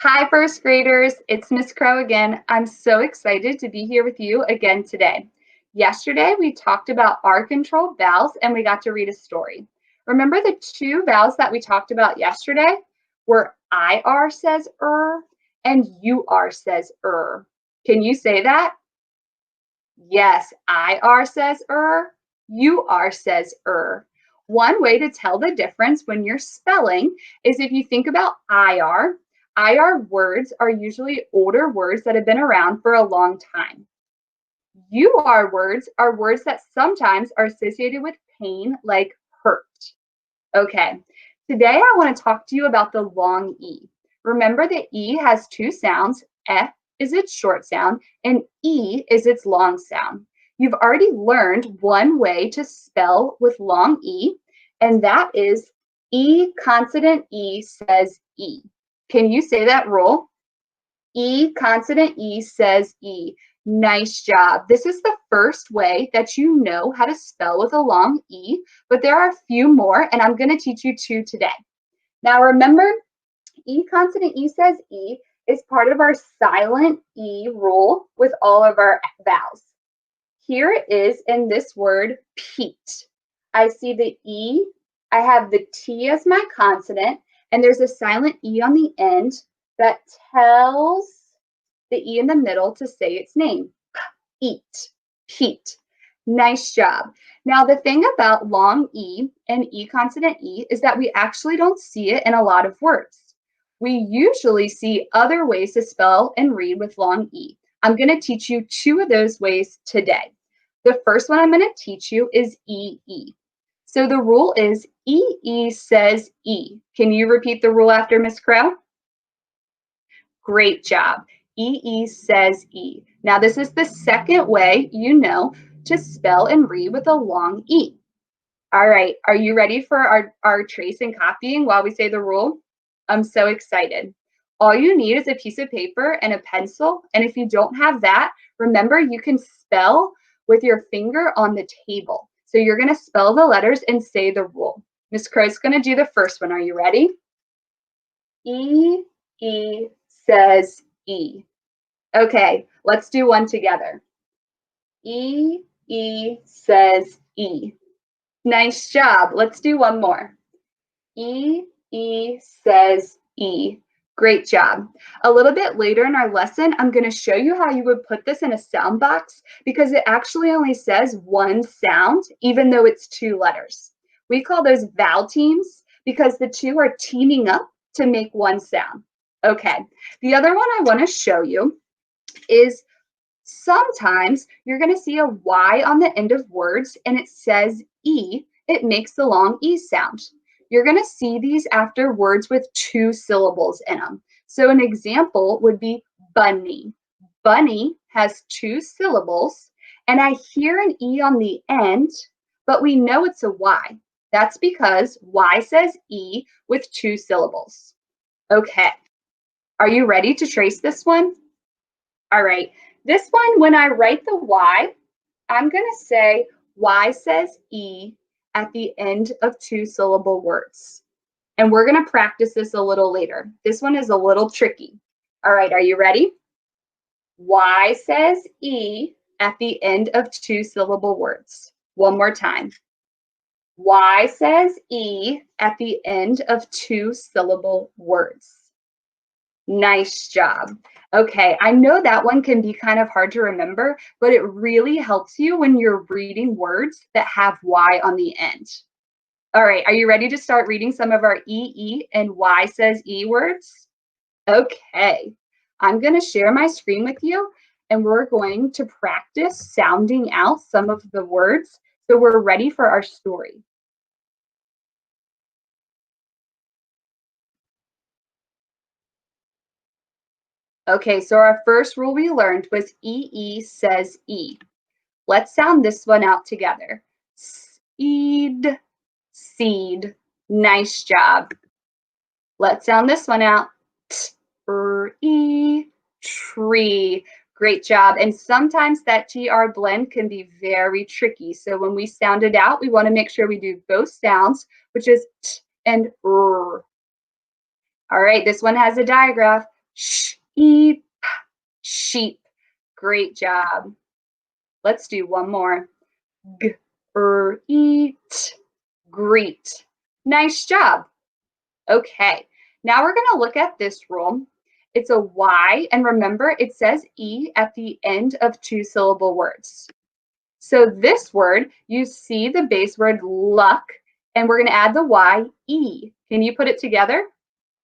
Hi, first graders. It's Miss Crow again. I'm so excited to be here with you again today. Yesterday, we talked about R-controlled vowels and we got to read a story. Remember the two vowels that we talked about yesterday were IR says and UR says Can you say that? Yes, IR says UR says One way to tell the difference when you're spelling is if you think about IR words are usually older words that have been around for a long time. UR words are words that sometimes are associated with pain, like hurt. Okay, today I want to talk to you about the long E. Remember that E has two sounds. F is its short sound and E is its long sound. You've already learned one way to spell with long E, and that is E consonant E says E. Can you say that rule? E consonant E says E. Nice job. This is the first way that you know how to spell with a long E, but there are a few more, and I'm going to teach you two today. Now remember, E consonant E says E is part of our silent E rule with all of our vowels. Here it is in this word, Pete. I see the E, I have the T as my consonant, and there's a silent E on the end that tells the E in the middle to say its name. Eat, Pete. Nice job. Now the thing about long E and E consonant E is that we actually don't see it in a lot of words. We usually see other ways to spell and read with long E. I'm going to teach you two of those ways today. The first one I'm going to teach you is EE. So the rule is EE says E. Can you repeat the rule after Miss Crow? Great job. EE says E. Now this is the second way you know to spell and read with a long E. All right, are you ready for our trace and copying while we say the rule? I'm so excited. All you need is a piece of paper and a pencil, and if you don't have that, remember you can spell with your finger on the table. So you're going to spell the letters and say the rule. Miss Crow's going to do the first one. Are you ready? E, E says E. Okay, let's do one together. E, E says E. Nice job. Let's do one more. E, E says E. Great job. A little bit later in our lesson, I'm going to show you how you would put this in a sound box because it actually only says one sound, even though it's two letters. We call those vowel teams because the two are teaming up to make one sound. Okay, the other one I want to show you is sometimes you're going to see a Y on the end of words and it says E. It makes the long E sound. You're going to see these after words with two syllables in them. So an example would be bunny. Bunny has two syllables, and I hear an E on the end, but we know it's a Y. That's because Y says E with two syllables. Okay, are you ready to trace this one? All right, this one, when I write the Y, I'm going to say Y says E at the end of two-syllable words. And we're going to practice this a little later. This one is a little tricky. All right, are you ready? Y says E at the end of two-syllable words. One more time. Y says E at the end of two-syllable words. Nice job. Okay, I know that one can be kind of hard to remember, but it really helps you when you're reading words that have Y on the end. All right, are you ready to start reading some of our EE and Y says E words? Okay, I'm going to share my screen with you, and we're going to practice sounding out some of the words so we're ready for our story. Okay, so our first rule we learned was EE says E. Let's sound this one out together. Seed, seed. Nice job. Let's sound this one out. Tree, tree. Great job. And sometimes that TR blend can be very tricky. So when we sound it out, we want to make sure we do both sounds, which is T and R. All right, this one has a digraph. Sheep, sheep. Great job. Let's do one more. Greet, greet. Nice job. Okay, now we're going to look at this rule. It's a Y, and remember it says E at the end of two-syllable words. So this word, you see the base word luck, and we're going to add the Y, E. Can you put it together?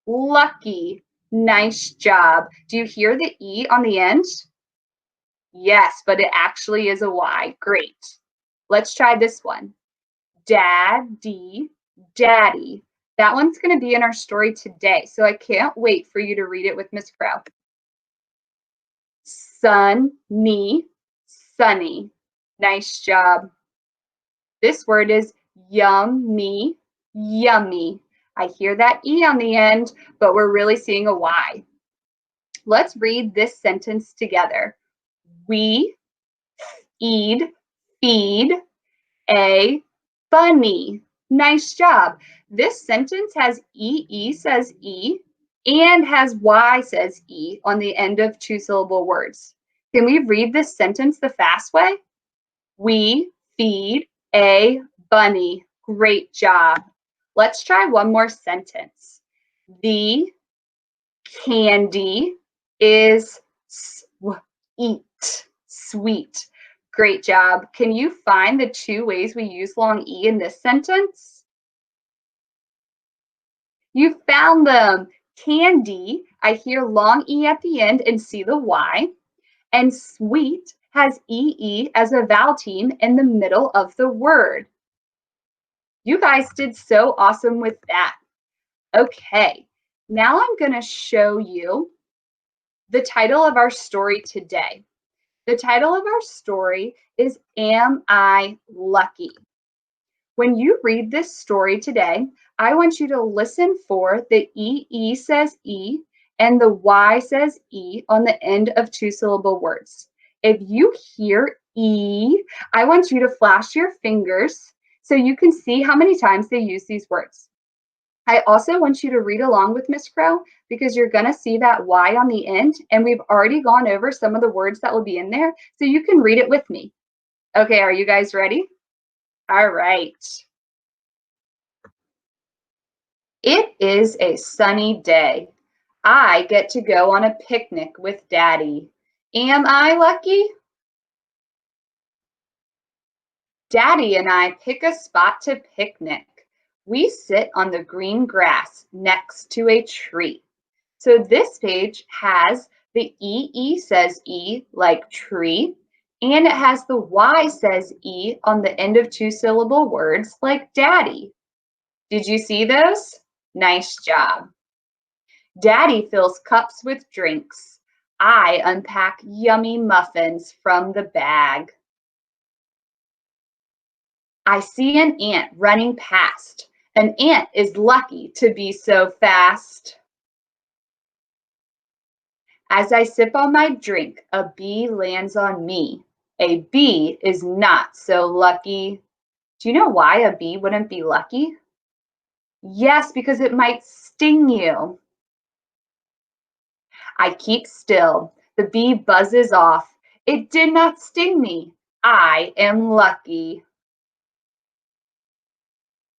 Lucky. Nice job. Do you hear the E on the end? Yes, but it actually is a Y. Great. Let's try this one. Daddy, daddy. That one's going to be in our story today, so I can't wait for you to read it with Miss Crow. Sunny, sunny. Nice job. This word is yummy, yummy. I hear that E on the end, but we're really seeing a Y. Let's read this sentence together. We feed a bunny. Nice job. This sentence has E says E, and has Y says E on the end of two-syllable words. Can we read this sentence the fast way? We feed a bunny. Great job. Let's try one more sentence. The candy is sweet. Sweet. Great job. Can you find the two ways we use long E in this sentence? You found them. Candy, I hear long E at the end and see the Y. And sweet has EE as a vowel team in the middle of the word. You guys did so awesome with that. Okay, now I'm going to show you the title of our story today. The title of our story is Am I Lucky? When you read this story today, I want you to listen for the EE says E and the Y says E on the end of two-syllable words. If you hear E, I want you to flash your fingers so you can see how many times they use these words. I also want you to read along with Miss Crow because you're going to see that Y on the end, and we've already gone over some of the words that will be in there, so you can read it with me. Okay, are you guys ready? All right. It is a sunny day. I get to go on a picnic with Daddy. Am I lucky? Daddy and I pick a spot to picnic. We sit on the green grass next to a tree. So this page has the EE says E like tree, and it has the Y says E on the end of two-syllable words like daddy. Did you see those? Nice job. Daddy fills cups with drinks. I unpack yummy muffins from the bag. I see an ant running past. An ant is lucky to be so fast. As I sip on my drink, a bee lands on me. A bee is not so lucky. Do you know why a bee wouldn't be lucky? Yes, because it might sting you. I keep still. The bee buzzes off. It did not sting me. I am lucky.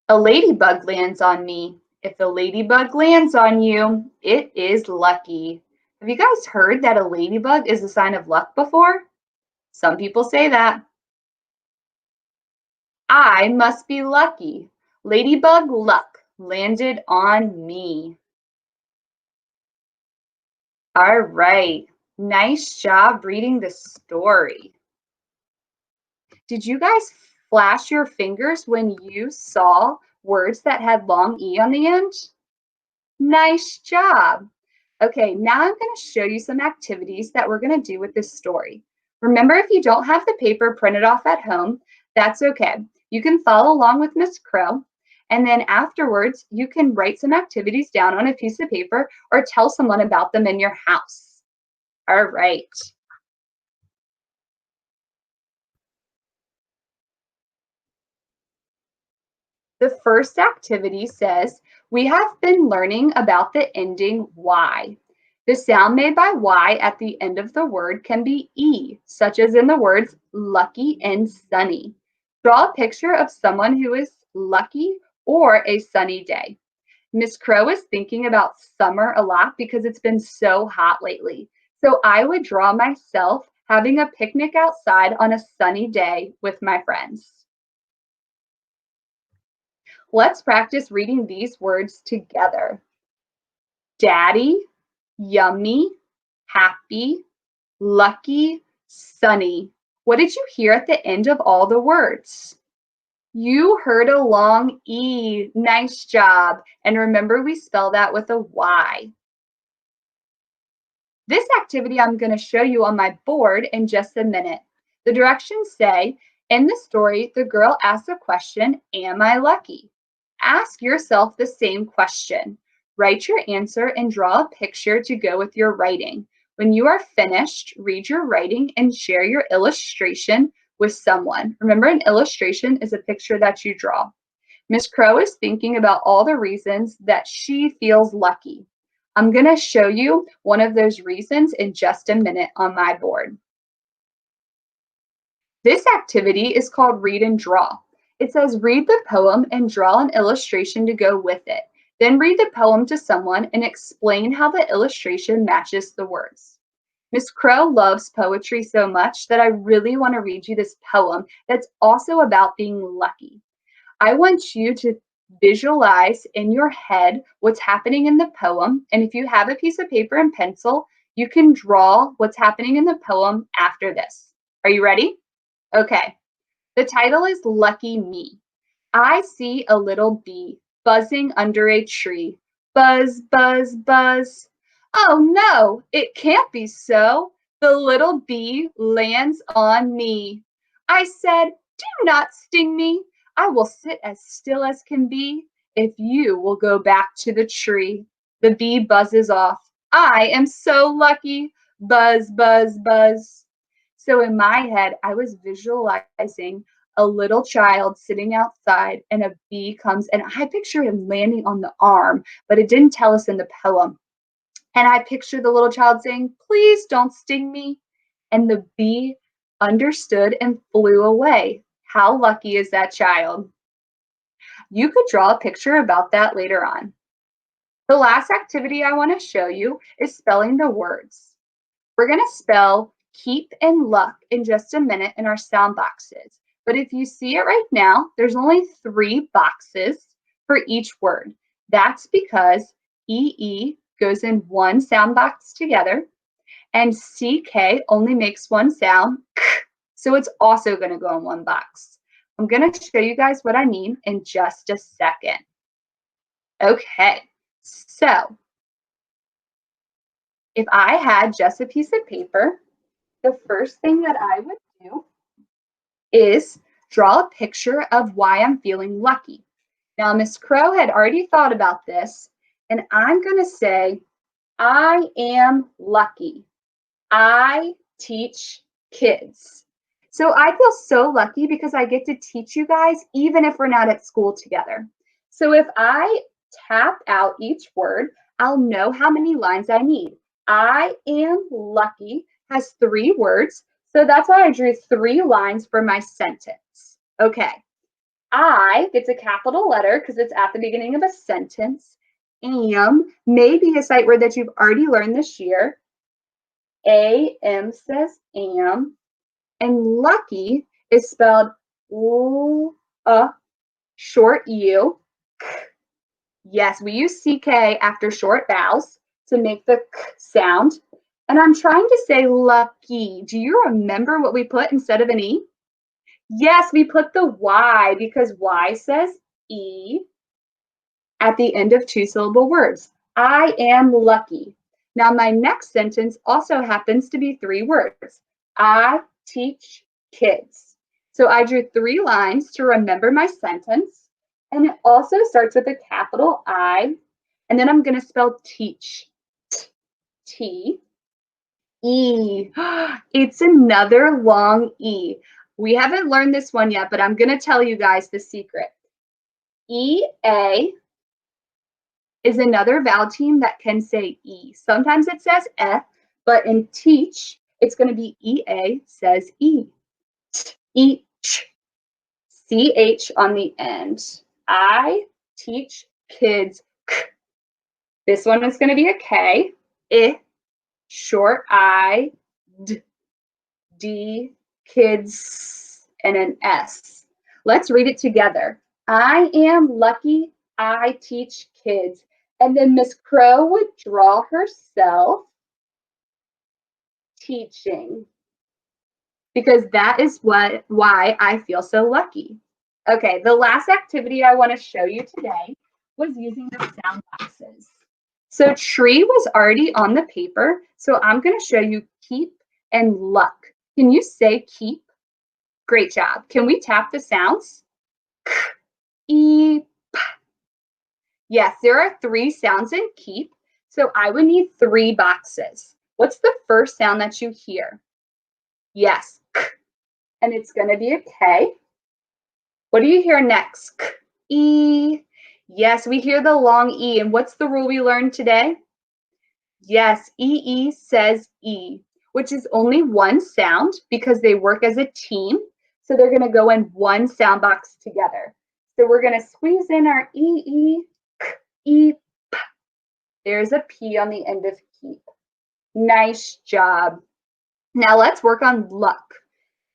A ladybug lands on me. If the ladybug lands on you, it is lucky. Have you guys heard that a ladybug is a sign of luck before? Some people say that. I must be lucky. Ladybug luck landed on me. All right. Nice job reading the story. Did you guys flash your fingers when you saw words that had long E on the end? Nice job. Okay, now I'm going to show you some activities that we're going to do with this story. Remember, if you don't have the paper printed off at home, that's okay. You can follow along with Miss Crow, and then afterwards, you can write some activities down on a piece of paper or tell someone about them in your house. All right. The first activity says, we have been learning about the ending Y. The sound made by Y at the end of the word can be E, such as in the words lucky and sunny. Draw a picture of someone who is lucky or a sunny day. Miss Crow is thinking about summer a lot because it's been so hot lately. So I would draw myself having a picnic outside on a sunny day with my friends. Let's practice reading these words together. Daddy, yummy, happy, lucky, sunny. What did you hear at the end of all the words? You heard a long E. Nice job. And remember, we spell that with a Y. This activity I'm going to show you on my board in just a minute. The directions say, in the story, the girl asks a question, am I lucky? Ask yourself the same question. Write your answer and draw a picture to go with your writing. When you are finished, read your writing and share your illustration with someone. Remember, an illustration is a picture that you draw. Miss Crow is thinking about all the reasons that she feels lucky. I'm going to show you one of those reasons in just a minute on my board. This activity is called Read and Draw. It says read the poem and draw an illustration to go with it. Then read the poem to someone and explain how the illustration matches the words. Miss Crow loves poetry so much that I really want to read you this poem that's also about being lucky. I want you to visualize in your head what's happening in the poem, and if you have a piece of paper and pencil, you can draw what's happening in the poem after this. Are you ready? Okay. The title is Lucky Me. I see a little bee buzzing under a tree. Buzz, buzz, buzz. Oh no, it can't be so. The little bee lands on me. I said, do not sting me. I will sit as still as can be if you will go back to the tree. The bee buzzes off. I am so lucky. Buzz, buzz, buzz. So in my head, I was visualizing a little child sitting outside and a bee comes and I picture him landing on the arm, but it didn't tell us in the poem. And I picture the little child saying, please don't sting me. And the bee understood and flew away. How lucky is that child? You could draw a picture about that later on. The last activity I want to show you is spelling the words. We're going to spell keep and luck in just a minute in our sound boxes. But if you see it right now, there's only 3 boxes for each word. That's because EE goes in one sound box together and CK only makes one sound, so it's also going to go in one box. I'm going to show you guys what I mean in just a second. Okay, so if I had just a piece of paper, the first thing that I would do is draw a picture of why I'm feeling lucky. Now, Miss Crow had already thought about this, and I'm going to say, I am lucky. I teach kids. So I feel so lucky because I get to teach you guys even if we're not at school together. So if I tap out each word, I'll know how many lines I need. I am lucky has 3 words, so that's why I drew 3 lines for my sentence. Okay, I gets a capital letter because it's at the beginning of a sentence. Am may be a sight word that you've already learned this year. AM says am, and lucky is spelled short U. Yes, we use CK after short vowels to make the k sound. And I'm trying to say lucky. Do you remember what we put instead of an E? Yes, we put the Y because Y says E at the end of 2-syllable words. I am lucky. Now my next sentence also happens to be 3 words. I teach kids. So I drew 3 lines to remember my sentence. And it also starts with a capital I. And then I'm going to spell teach. T. E. It's another long E. We haven't learned this one yet, but I'm going to tell you guys the secret. EA is another vowel team that can say E. Sometimes it says F, but in teach, it's going to be EA says E. Each. CH on the end. I teach kids. This one is going to be a K. I, short I, D, kids, and an S. Let's read it together. I am lucky I teach kids. And then Miss Crow would draw herself teaching, because that is why I feel so lucky. Okay, the last activity I want to show you today was using the sound boxes. So tree was already on the paper, so I'm going to show you keep and luck. Can you say keep? Great job. Can we tap the sounds? K, E, P. Yes, there are 3 sounds in keep, so I would need 3 boxes. What's the first sound that you hear? Yes, K, and it's going to be a K. What do you hear next? K, E. Yes, we hear the long E, and what's the rule we learned today? Yes, EE says E, which is only one sound because they work as a team. So they're going to go in one sound box together. So we're going to squeeze in our EE, K, E, P. There's a P on the end of keep. Nice job. Now let's work on luck.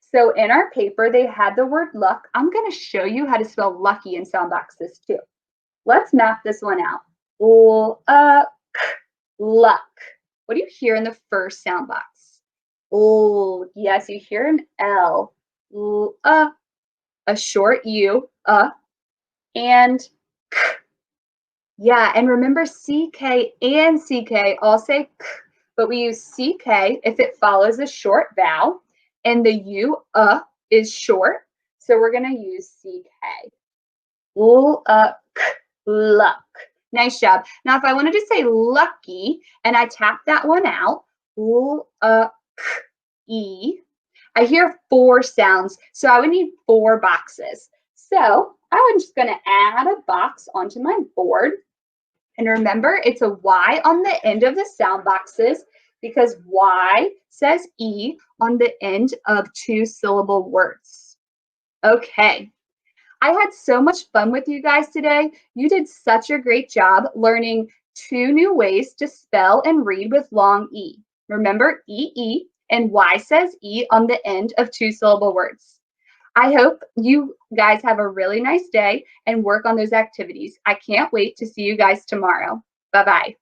So in our paper, they had the word luck. I'm going to show you how to spell lucky in sound boxes too. Let's map this one out. Luck. What do you hear in the first sound box? Oh, yes, you hear an L. A short U, and K. Yeah, and remember CK and CK all say K, but we use CK if it follows a short vowel, and the U, is short, so we're going to use CK. Luck. Nice job. Now, if I wanted to say lucky and I tap that one out, E, I hear 4 sounds, so I would need 4 boxes. So I'm just going to add a box onto my board. And remember, it's a Y on the end of the sound boxes because Y says E on the end of 2-syllable words. Okay. I had so much fun with you guys today. You did such a great job learning 2 new ways to spell and read with long E. Remember, EE and Y says E on the end of 2-syllable words. I hope you guys have a really nice day and work on those activities. I can't wait to see you guys tomorrow. Bye-bye.